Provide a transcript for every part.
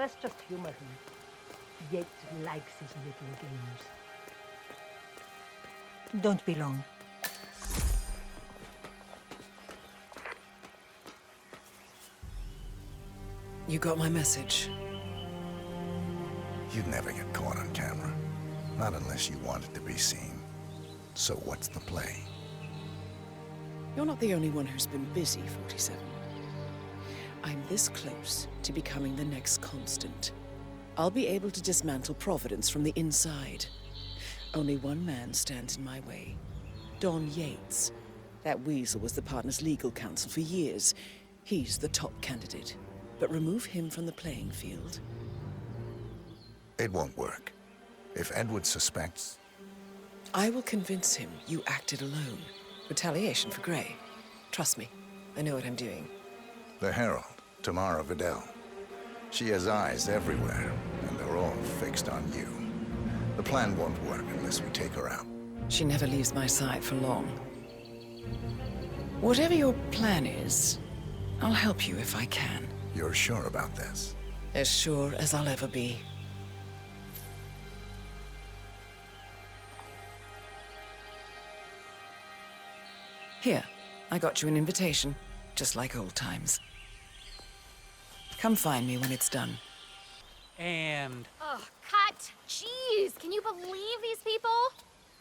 Let's just humor him. Yates likes his little games. Don't be long. You got my message. You'd never get caught on camera. Not unless you wanted to be seen. So what's the play? You're not the only one who's been busy, 47. I'm this close to becoming the next constant. I'll be able to dismantle Providence from the inside. Only one man stands in my way. Don Yates. That weasel was the partner's legal counsel for years. He's the top candidate. But remove him from the playing field. It won't work. If Edward suspects... I will convince him you acted alone. Retaliation for Gray. Trust me, I know what I'm doing. The Herald, Tamara Vidal. She has eyes everywhere, and they're all fixed on you. The plan won't work unless we take her out. She never leaves my side for long. Whatever your plan is, I'll help you if I can. You're sure about this? As sure as I'll ever be. Here, I got you an invitation, just like old times. Come find me when it's done. And... Ugh, cut! Jeez, can you believe these people?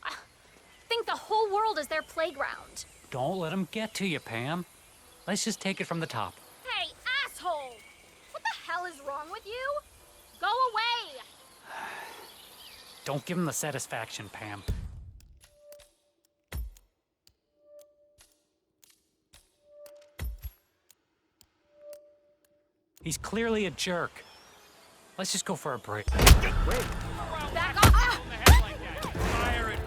I think the whole world is their playground. don't let them get to you, Pam. Let's just take it from the top. Hey, asshole! What the hell is wrong with you? Go away! Don't give him the satisfaction, Pam. He's clearly a jerk. Let's just go for a break. Wait. Back off! Ah! Fire it!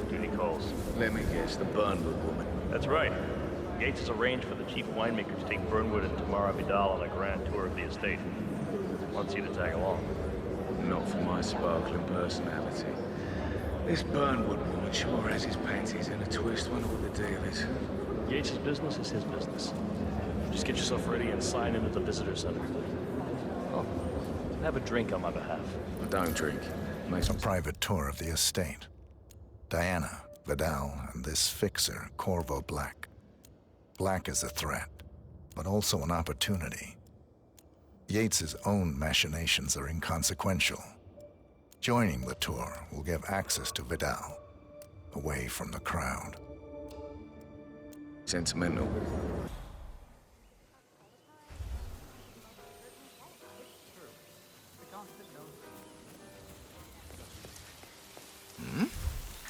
Duty calls. Let me guess, the Burnwood woman. That's right. Gates has arranged for the chief winemaker to take Burnwood and Tamara Vidal on a grand tour of the estate. Wants you to tag along. Not for my sparkling personality. This Burnwood woman sure has his panties in a twist. Wonder what the deal is. Gates' business is his business. Just get yourself ready and sign in at the visitor center. Oh, have a drink on my behalf. I don't drink. Makes a private tour of the estate. Diana, Vidal, and this fixer, Corvo Black. Black is a threat, but also an opportunity. Yates's own machinations are inconsequential. Joining the tour will give access to Vidal, away from the crowd. Sentimental.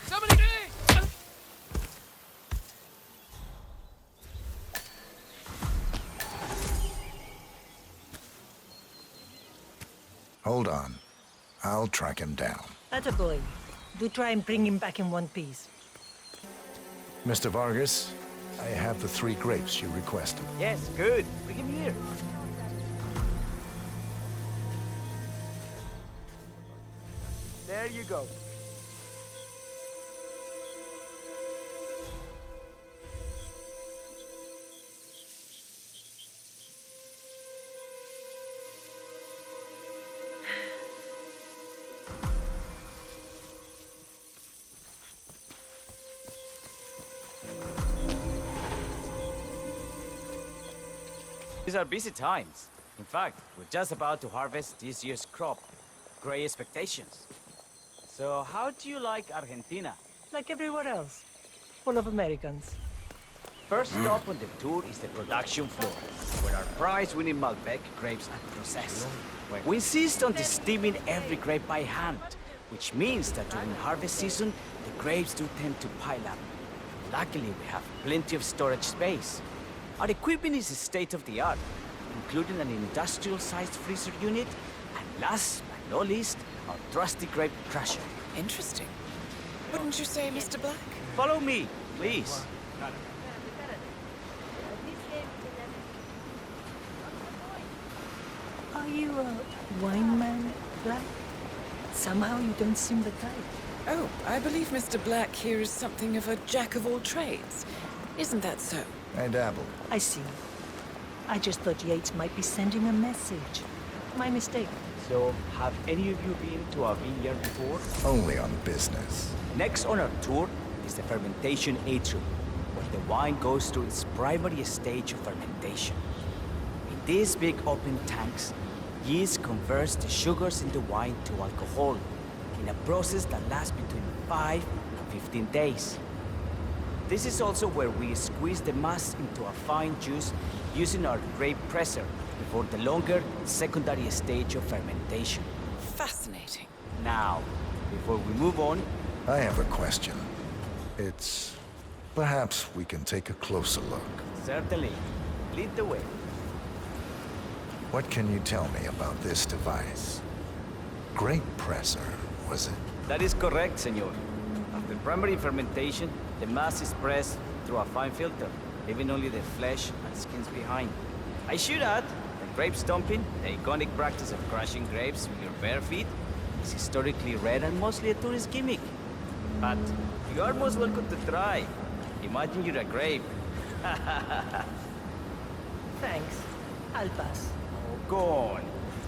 Somebody please! Hold on. I'll track him down. That's a boy. Do try and bring him back in one piece. Mr. Vargas, I have the 3 grapes you requested. Yes, good. Bring him here. There you go. These are busy times. In fact, we're just about to harvest this year's crop. Great expectations. So how do you like Argentina? Like everywhere else. Full of Americans. First stop on the tour is the production floor, where our prize-winning Malbec grapes are processed. We insist on steaming every grape by hand, which means that during harvest season, the grapes do tend to pile up. Luckily, we have plenty of storage space. Our equipment is state-of-the-art, including an industrial-sized freezer unit, and last but not least, our trusty grape crusher. Interesting. Wouldn't you say, Mr. Black? Follow me, please. Are you a wine man, Black? Somehow you don't seem the type. Oh, I believe Mr. Black here is something of a jack of all trades. Isn't that so? I dabble. I see. I just thought Yates might be sending a message. My mistake. So, have any of you been to a vineyard before? Only on business. Next on our tour is the fermentation atrium, where the wine goes through its primary stage of fermentation. In these big open tanks, yeast converts the sugars in the wine to alcohol, in a process that lasts between 5 and 15 days. This is also where we squeeze the mass into a fine juice using our grape presser before the longer secondary stage of fermentation. Fascinating. Now, before we move on, I have a question. It's... perhaps we can take a closer look. certainly, lead the way. What can you tell me about this device? Grape presser, was it? That is correct, senor. After primary fermentation, the mass is pressed through a fine filter, leaving only the flesh and skins behind. I should add that grape stomping, the iconic practice of crushing grapes with your bare feet, is historically rare and mostly a tourist gimmick. But you are most welcome to try. Imagine you're a grape. Thanks. I'll pass. Oh, go on.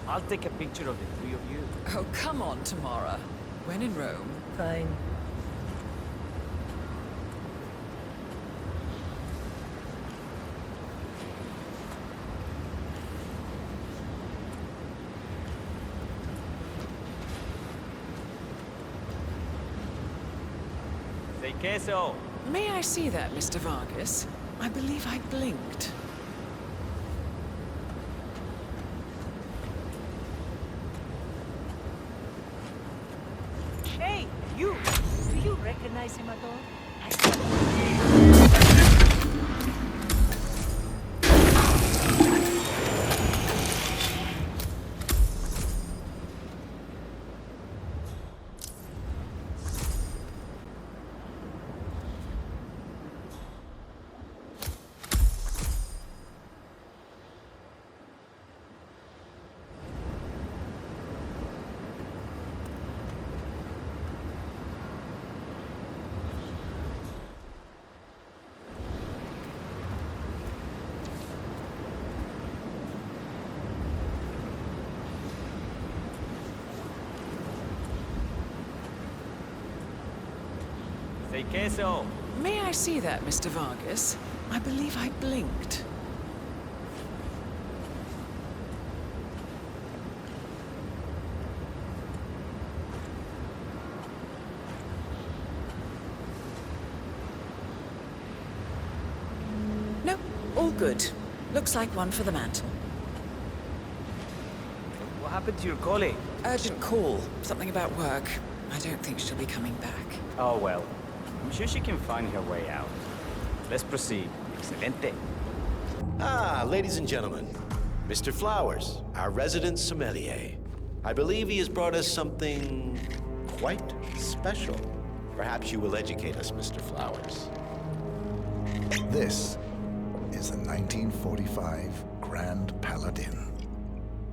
I'll take a picture of the three of you. Oh, come on, Tamara. When in Rome. Fine. Say queso. May I see that, Mr. Vargas? I believe I blinked. Hey, you! Do you recognize him at all? Say queso. May I see that, Mr. Vargas? I believe I blinked. No, all good. Looks like one for the mantle. What happened to your colleague? Urgent call. Something about work. I don't think she'll be coming back. Oh, well. I'm sure she can find her way out. Let's proceed. Excelente. Ah, ladies and gentlemen, Mr. Flowers, our resident sommelier. I believe he has brought us something quite special. Perhaps you will educate us, Mr. Flowers. This is the 1945 Grand Paladin,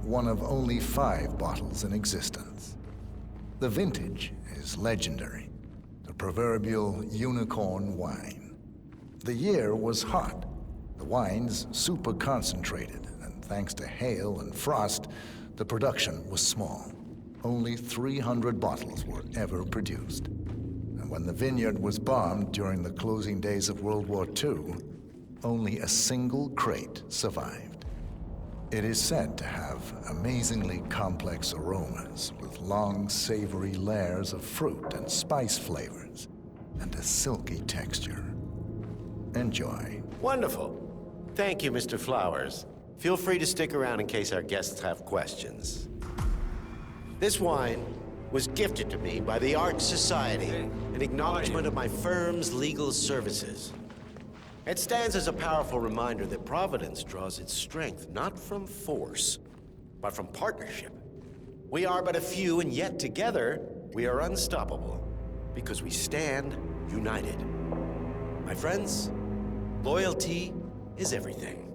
one of only 5 bottles in existence. The vintage is legendary, the proverbial unicorn wine. The year was hot, the wine's super concentrated, and thanks to hail and frost, the production was small. Only 300 bottles were ever produced. And when the vineyard was bombed during the closing days of World War II, only a single crate survived. It is said to have amazingly complex aromas with long, savory layers of fruit and spice flavors, and a silky texture. Enjoy. Wonderful. Thank you, Mr. Flowers. Feel free to stick around in case our guests have questions. This wine was gifted to me by the Art Society in acknowledgement of my firm's legal services. It stands as a powerful reminder that Providence draws its strength not from force, but from partnership. We are but a few, and yet together we are unstoppable because we stand united. My friends, loyalty is everything.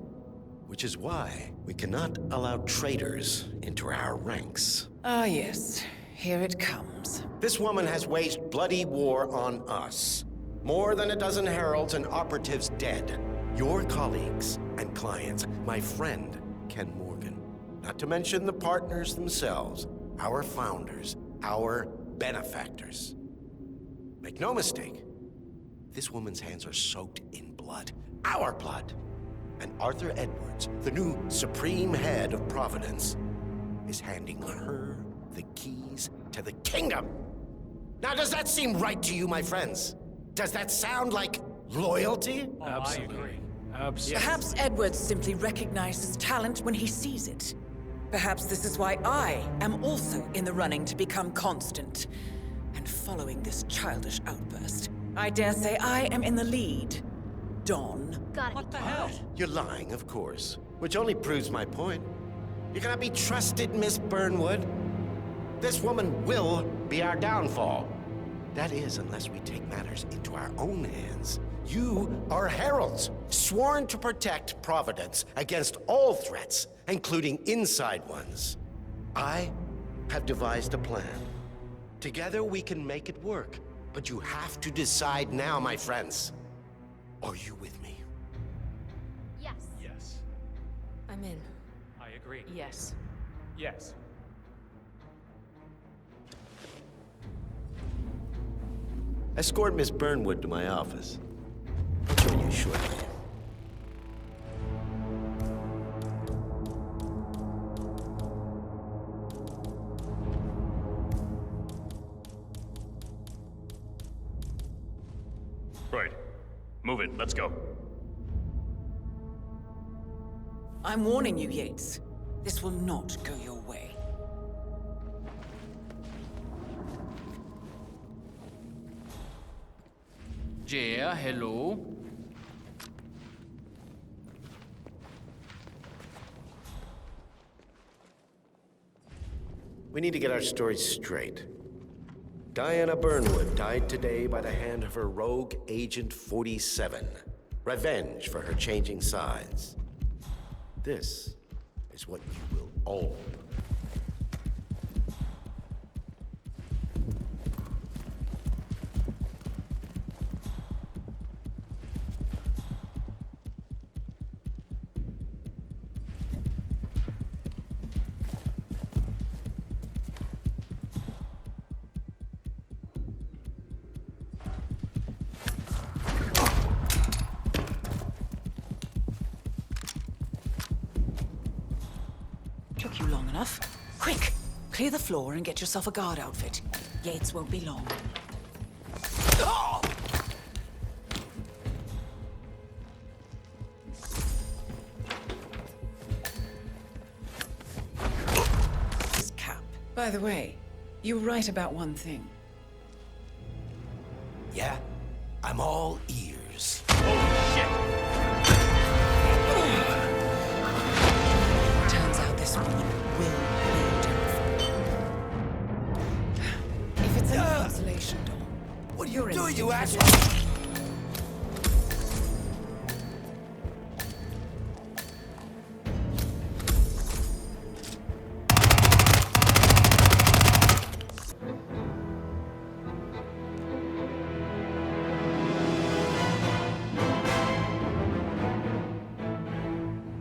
Which is why we cannot allow traitors into our ranks. Ah, yes. Here it comes. This woman has waged bloody war on us. More than a dozen heralds and operatives dead. Your colleagues and clients, my friend, Ken Morgan. Not to mention the partners themselves, our founders, our benefactors. Make no mistake, this woman's hands are soaked in blood. Our blood. And Arthur Edwards, the new supreme head of Providence, is handing her the keys to the kingdom. Now, does that seem right to you, my friends? Does that sound like loyalty? Absolutely. Absolutely. Perhaps Edwards simply recognizes talent when he sees it. Perhaps this is why I am also in the running to become constant. And following this childish outburst, I dare say I am in the lead. Don. Got it. What the hell? You're lying, of course, which only proves my point. You cannot be trusted, Miss Burnwood. This woman will be our downfall. That is, unless we take matters into our own hands. You are heralds, sworn to protect Providence against all threats, including inside ones. I have devised a plan. Together we can make it work. But you have to decide now, my friends. Are you with me? Yes. Yes. I'm in. I agree. Yes. Yes. Escort Miss Burnwood to my office. I'll join you shortly. Right. Move it. Let's go. I'm warning you, Yates. This will not go your way. Yeah, hello. We need to get our story straight. Diana Burnwood died today by the hand of her rogue Agent 47. Revenge for her changing sides. This is what you will all do. Took you long enough. Quick! Clear the floor and get yourself a guard outfit. Yates won't be long. This cap. By the way, you were right about one thing. Yeah? I'm all ears. Turns out this woman will be If it's any consolation, Dawn. What are You're you doing, you instinct asshole?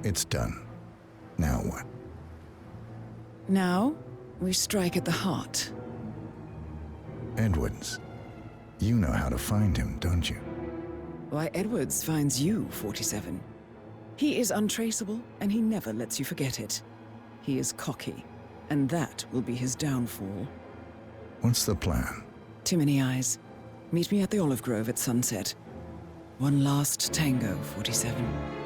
It's done. Now what? Now, we strike at the heart. Edwards. You know how to find him, don't you? Why, Edwards finds you, 47. He is untraceable, and he never lets you forget it. He is cocky, and that will be his downfall. What's the plan? Too many eyes. Meet me at the Olive Grove at sunset. One last tango, 47.